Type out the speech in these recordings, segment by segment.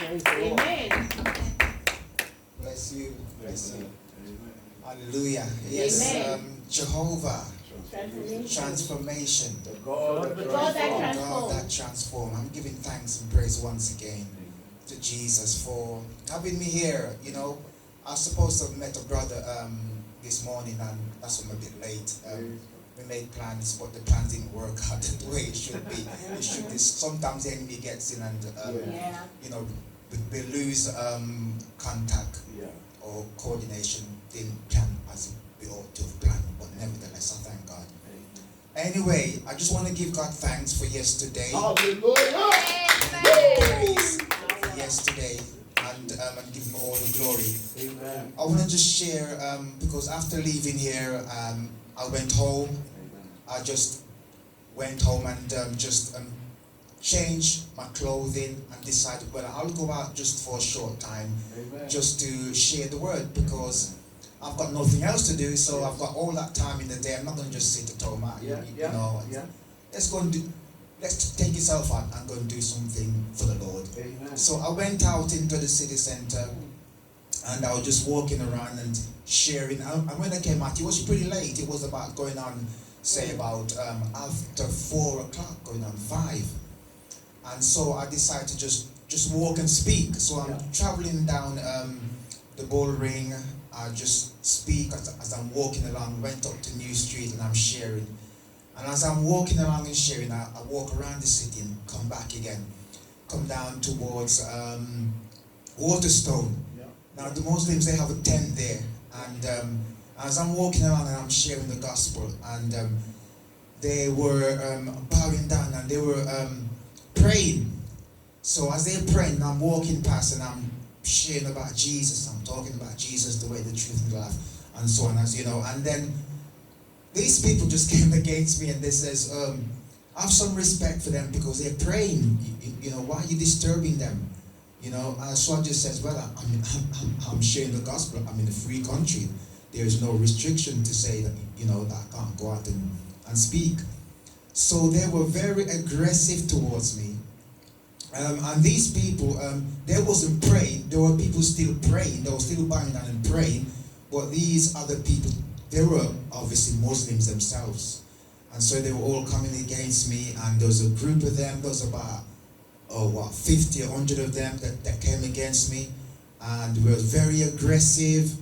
Amen. Bless you. Bless you. Hallelujah. Yes. Jehovah. Transformation. The God that transforms. I'm giving thanks and praise once again to Jesus for having me here. You know, I was supposed to have met a brother this morning, and that's why I'm a bit late. We made plans, but the plans didn't work out the way it should be. Sometimes the enemy gets in and you know, we lose contact or coordination. Didn't plan as we ought to have planned, but nevertheless, I thank God. Anyway, I just want to give God thanks for yesterday. Hallelujah. Praise for yesterday, and give Him all the glory. Amen. I want to just share because after leaving here, I went home. I just went home and just changed my clothing and decided, well, I'll go out just for a short time, just to share the word, because I've got nothing else to do. So I've got all that time in the day. I'm not going to just sit at home. You know, let's go and do. Let's take yourself out and go and do something for the Lord. Amen. So I went out into the city center, and I was just walking around and sharing. And when I came out, it was pretty late. It was about going on, say about after 4 o'clock, going on 5. And so I decided to just walk and speak. So I'm traveling down the Bull Ring. I just speak as I'm walking along. Went up to New Street and I'm sharing. And as I'm walking along and sharing, I walk around the city and come back again. Come down towards Waterstone. Now the Muslims, they have a tent there, and as I'm walking around and I'm sharing the gospel, and they were bowing down and they were praying. So as they're praying, I'm walking past and I'm sharing about Jesus. I'm talking about Jesus, the way, the truth, and the life, and so on, as you know. And then these people just came against me and they says, I have some respect for them because they're praying. You know, why are you disturbing them? You know, and so I just says, well, I'm sharing the gospel. I'm in a free country. There is no restriction to say that, you know, that I can't go out and speak. So they were very aggressive towards me. And these people, they wasn't praying. There were people still praying. They were still bowing down and praying. But these other people, they were obviously Muslims themselves. And so they were all coming against me. And there was a group of them. There was about 50, 100 of them that came against me, and were very aggressive.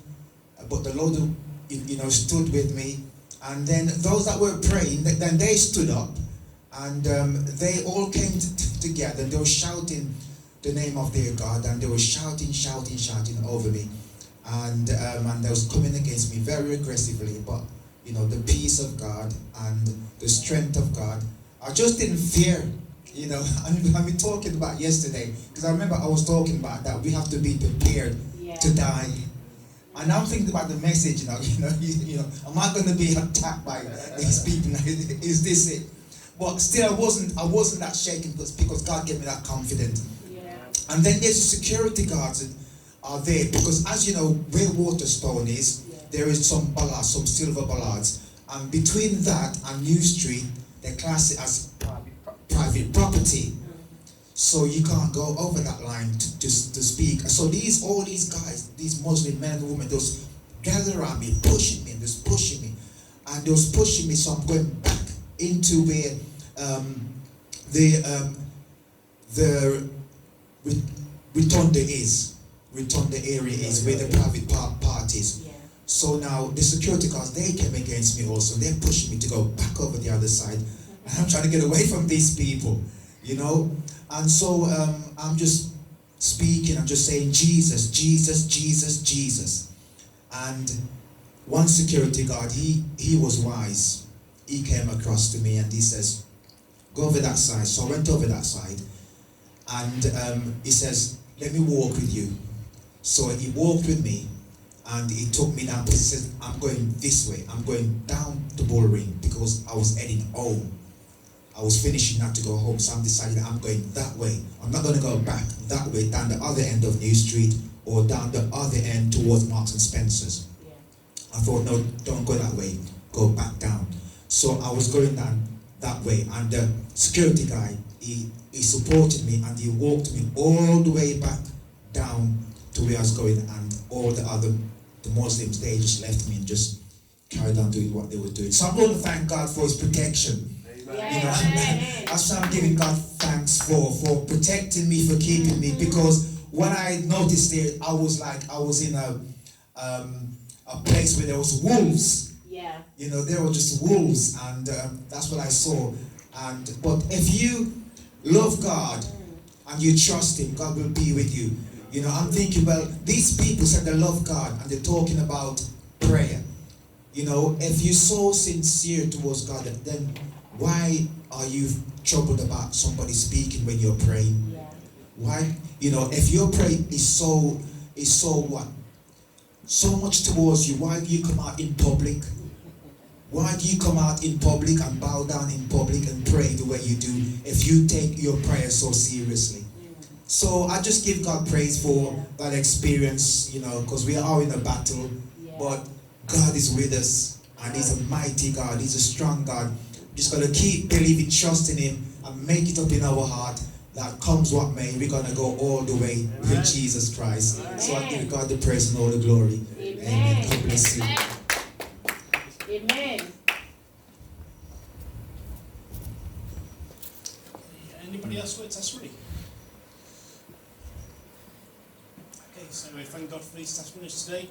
But the Lord, you know, stood with me. And then those that were praying, then they stood up, and they all came together. And they were shouting the name of their God, and they were shouting over me, and they was coming against me very aggressively. But you know, the peace of God and the strength of God, I just didn't fear. You know, I've been talking about yesterday, because I remember I was talking about that we have to be prepared to die. And I'm thinking about the message, you know, am I going to be attacked by these people? Is this it? But still, I wasn't that shaken because God gave me that confidence. Yeah. And then there's the security guards that are there, because as you know, where Waterstone is, there is some bollards, some silver bollards, and between that and New Street, they class it as private property, so you can't go over that line to speak. So all these guys, these Muslim men and women, those gather around me, pushing me, just pushing me, and they was pushing me. So I'm going back into where the rotunda area is, where the private part is. Yeah. So now the security guards, they came against me also. They're pushing me to go back over the other side. And I'm trying to get away from these people, you know. And so I'm just speaking, I'm just saying Jesus, Jesus, Jesus, Jesus. And one security guard, he was wise. He came across to me and he says, go over that side. So I went over that side, and he says, let me walk with you. So he walked with me, and he took me down, because he says, I'm going this way. I'm going down the Bull Ring, because I was heading home. I was finishing now to go home, so I'm deciding I'm going that way. I'm not going to go back that way, down the other end of New Street, or down the other end towards Marks and Spencer's. Yeah. I thought, no, don't go that way, go back down. So I was going down that way, and the security guy, he supported me and he walked me all the way back down to where I was going, and all the Muslims, they just left me and just carried on doing what they were doing. So I'm going to thank God for his protection. Amen. That's what I'm giving God thanks for protecting me, for keeping me, because when I noticed it, I was in a place where there was wolves. Yeah. You know, there were just wolves, and that's what I saw. But if you love God and you trust him, God will be with you. You know, I'm thinking, well, these people said they love God and they're talking about prayer. You know, if you're so sincere towards God, then why are you troubled about somebody speaking when you're praying? Yeah. Why? You know, if your prayer is so what? So much towards you, why do you come out in public? Why do you come out in public and bow down in public and pray the way you do if you take your prayer so seriously? So I just give God praise for that experience, you know, because we are in a battle, but God is with us, and he's a mighty God, he's a strong God. Just got to keep believing, trusting him, and make it up in our heart that comes what may, we're going to go all the way with Jesus Christ. So I give God the praise and all the glory. Amen. God bless you. Amen. Anybody else got a testimony? Okay, so we thank God for these testimonies today.